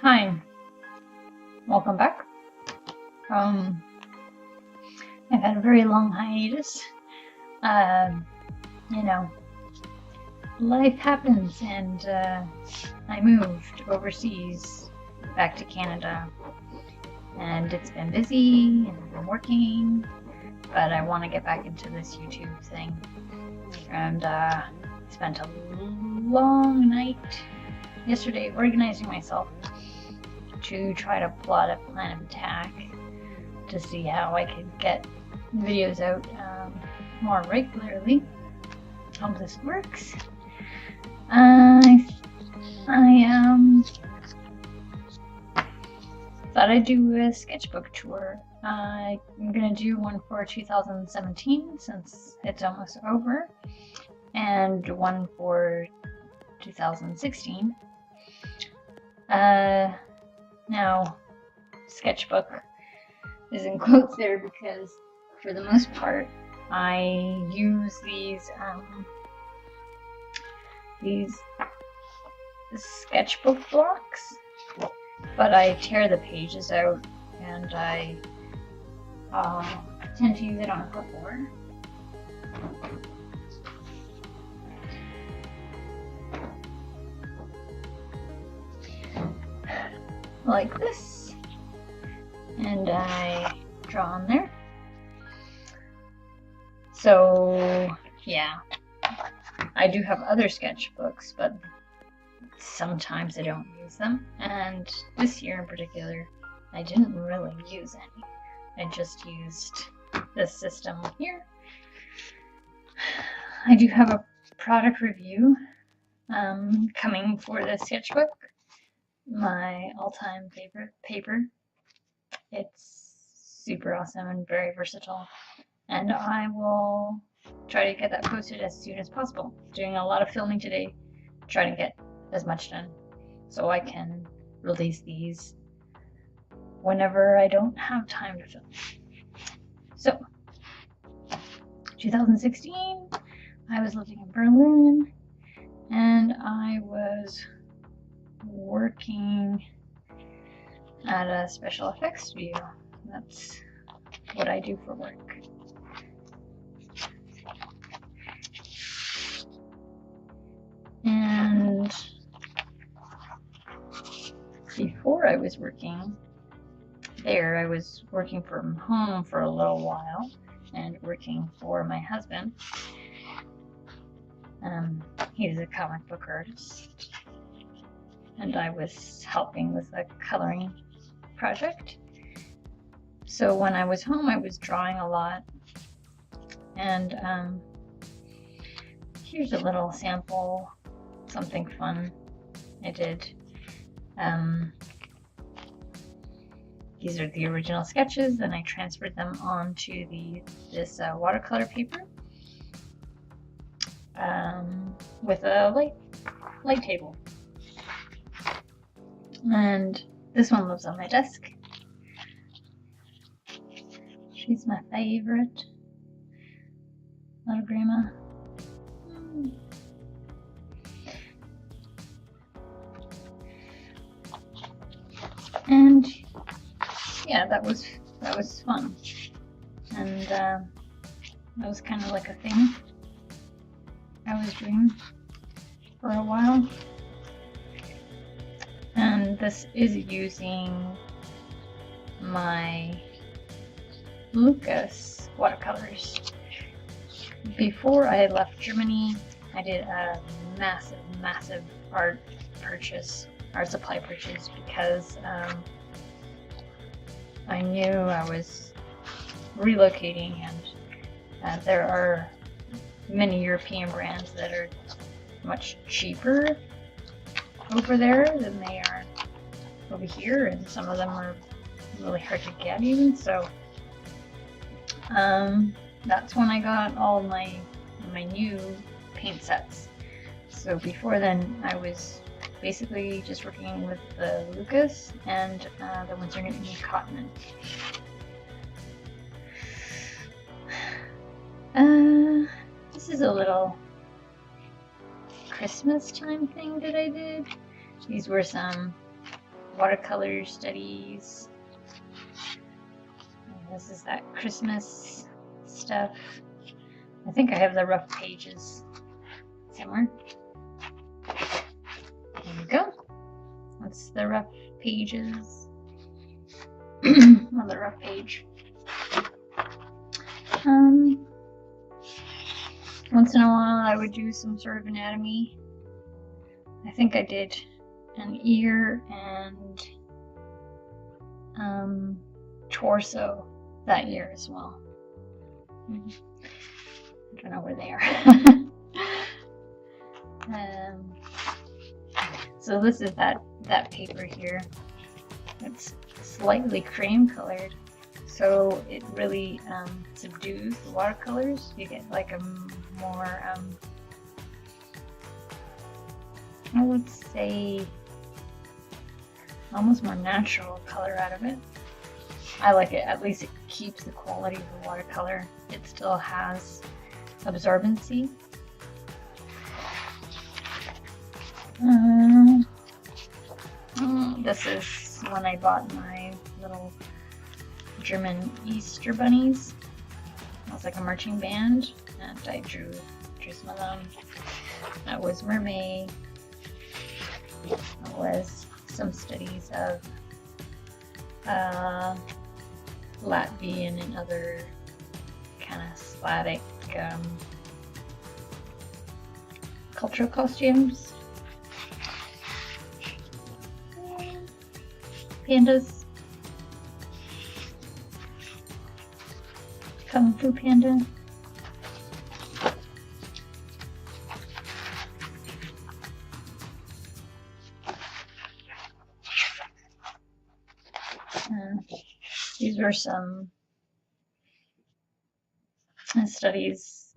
Hi, welcome back. Um, I've had a very long hiatus. Um, you know, life happens, and I moved overseas back to Canada, and it's been busy, and I've been working, but I want to get back into this YouTube thing. And spent a long night yesterday organizing myself to try to plot a plan of attack to see how I could get videos out more regularly. Hope this works. I thought I'd do a sketchbook tour. I'm gonna do one for 2017 since it's almost over, and one for 2016. Now, sketchbook is in quotes there because for the most part I use these sketchbook blocks, but I tear the pages out and I tend to use it on a clipboard. Like this, and I draw on there. So yeah, I do have other sketchbooks, but sometimes I don't use them, and this year in particular I didn't really use any. I just used this system here. I do have a product review coming for this sketchbook, my all-time favorite paper. It's super awesome and very versatile, and I will try to get that posted as soon as possible. Doing a lot of filming today, trying to get as much done so I can release these whenever I don't have time to film. So 2016, I was living in Berlin and I was working at a special effects studio. That's what I do for work. And before I was working there, I was working from home for a little while and working for my husband. He's a comic book artist, and I was helping with a coloring project. So when I was home, I was drawing a lot, and here's a little sample, something fun I did. These are the original sketches, and I transferred them onto this watercolor paper with a light table. And this one lives on my desk. She's my favorite little grandma. And yeah, that was fun, and that was kind of like a thing I was doing for a while. And this is using my Lucas watercolors. Before I left Germany, I did a massive art supply purchase, because I knew I was relocating, and there are many European brands that are much cheaper over there than they are over here, and some of them are really hard to get even. So that's when I got all my new paint sets. So before then, I was basically just working with the Lucas and the Winsor Newton Cotton. This is a little Christmas time thing that I did. These were some watercolor studies. And this is that Christmas stuff. I think I have the rough pages somewhere. There we go. That's the rough pages on the rough page. Once in a while I would do some sort of anatomy. I think I did an ear and torso that year as well. I don't know where they are. So this is that paper here. It's slightly cream colored, so it really subdues the watercolors. You get like a more, I would say, almost more natural color out of it. I like it. At least it keeps the quality of the watercolor. It still has absorbency. This is when I bought my little German Easter bunnies. It was like a marching band, and I drew some of them. That was mermaid. That was some studies of Latvian and other kind of Slavic cultural costumes. Pandas. Kung Fu Panda. These were some studies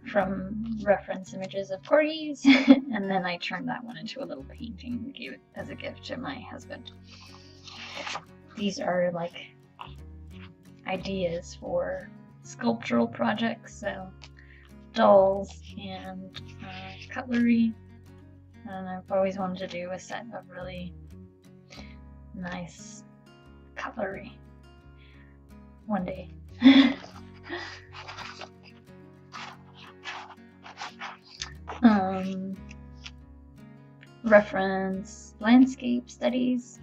from reference images of corgis, and then I turned that one into a little painting and gave it as a gift to my husband. These are like ideas for sculptural projects, so dolls and cutlery, and I've always wanted to do a set of really nice cutlery one day. Reference landscape studies.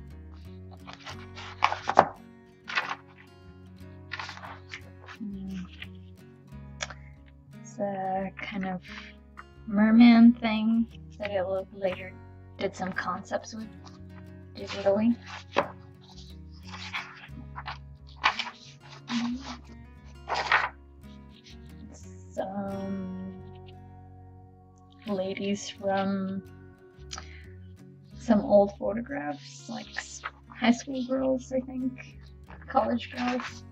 It's a kind of merman thing that I later did some concepts with digitally. Some ladies from some old photographs, like high school girls, I think, college girls.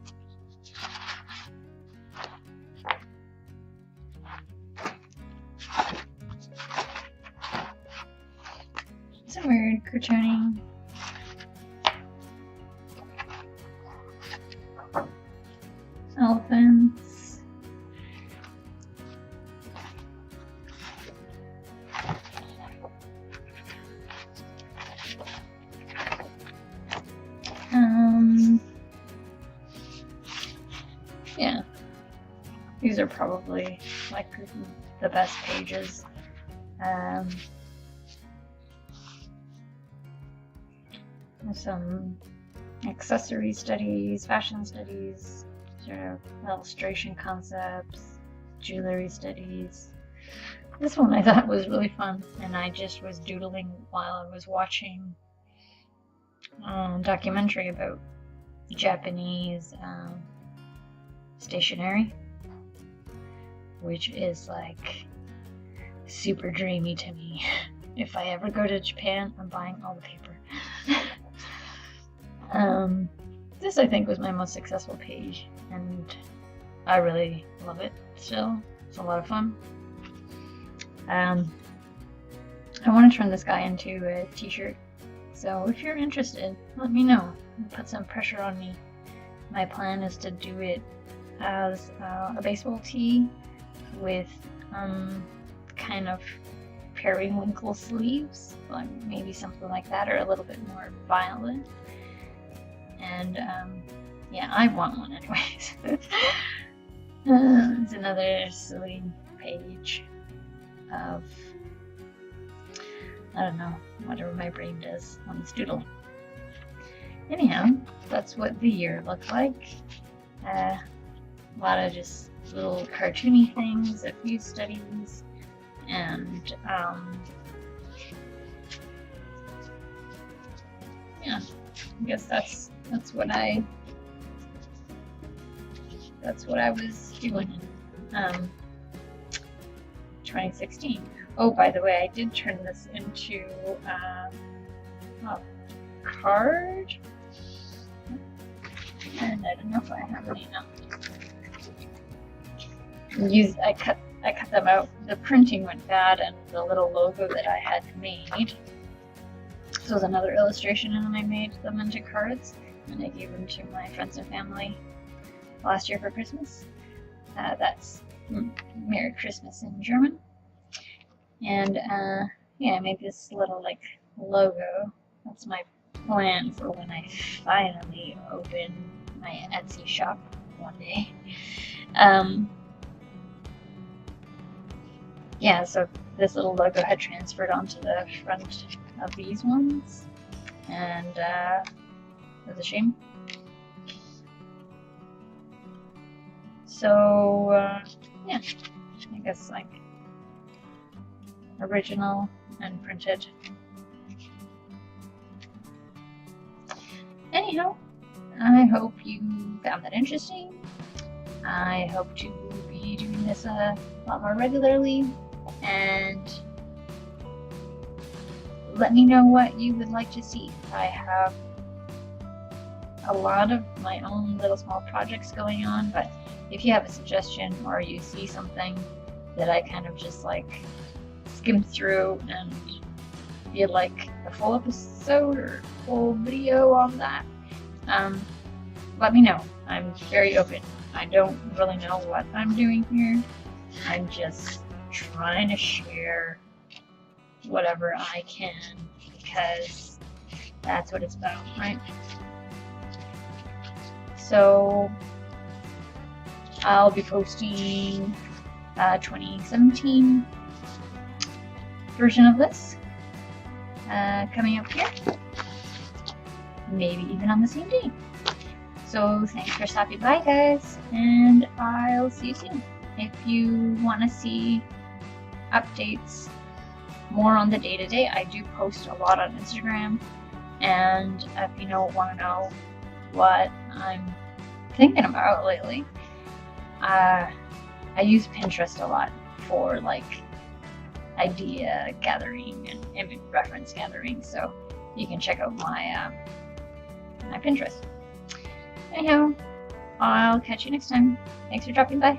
Some weird cartooning. Elephants. Yeah, these are probably like the best pages. Some accessory studies, fashion studies, sort of illustration concepts, jewelry studies. This one I thought was really fun, and I just was doodling while I was watching a documentary about Japanese stationery, which is like super dreamy to me. If I ever go to Japan, I'm buying all the paper. This I think was my most successful page, and I really love it still. It's a lot of fun. I want to turn this guy into a t-shirt, so if you're interested, let me know. Put some pressure on me. My plan is to do it as a baseball tee with kind of periwinkle sleeves, like maybe something like that, or a little bit more violent. And yeah, I want one anyways. It's another silly page of, I don't know, whatever my brain does on this doodle. Anyhow, that's what the year looked like. A lot of just little cartoony things, a few studies, and yeah, I guess that's what I was doing in 2016. Oh, by the way, I did turn this into a card, and I don't know if I have any now. I cut them out. The printing went bad, and the little logo that I had made. This was another illustration, and I made them into cards, and I gave them to my friends and family last year for Christmas. That's Merry Christmas in German. And yeah, I made this little like logo. That's my plan for when I finally open my Etsy shop one day. Yeah, so this little logo had transferred onto the front of these ones, and it was a shame. So yeah, I guess like original and printed. Anyhow, I hope you found that interesting. I hope to be doing this a lot more regularly, and let me know what you would like to see. I have a lot of my own little small projects going on, but if you have a suggestion or you see something that I kind of just like skim through and you'd like a full episode or full video on that, let me know. I'm very open. I don't really know what I'm doing here. I'm just trying to share whatever I can, because that's what it's about, right? So I'll be posting 2017 version of this coming up here, maybe even on the same day. So thanks for stopping by, guys, and I'll see you soon. If you want to see updates more on the day-to-day, I do post a lot on Instagram, and if you want to know what I'm thinking about lately, I use Pinterest a lot for like idea gathering and image reference gathering, so you can check out my my Pinterest. Anyhow, I'll catch you next time. Thanks for dropping by.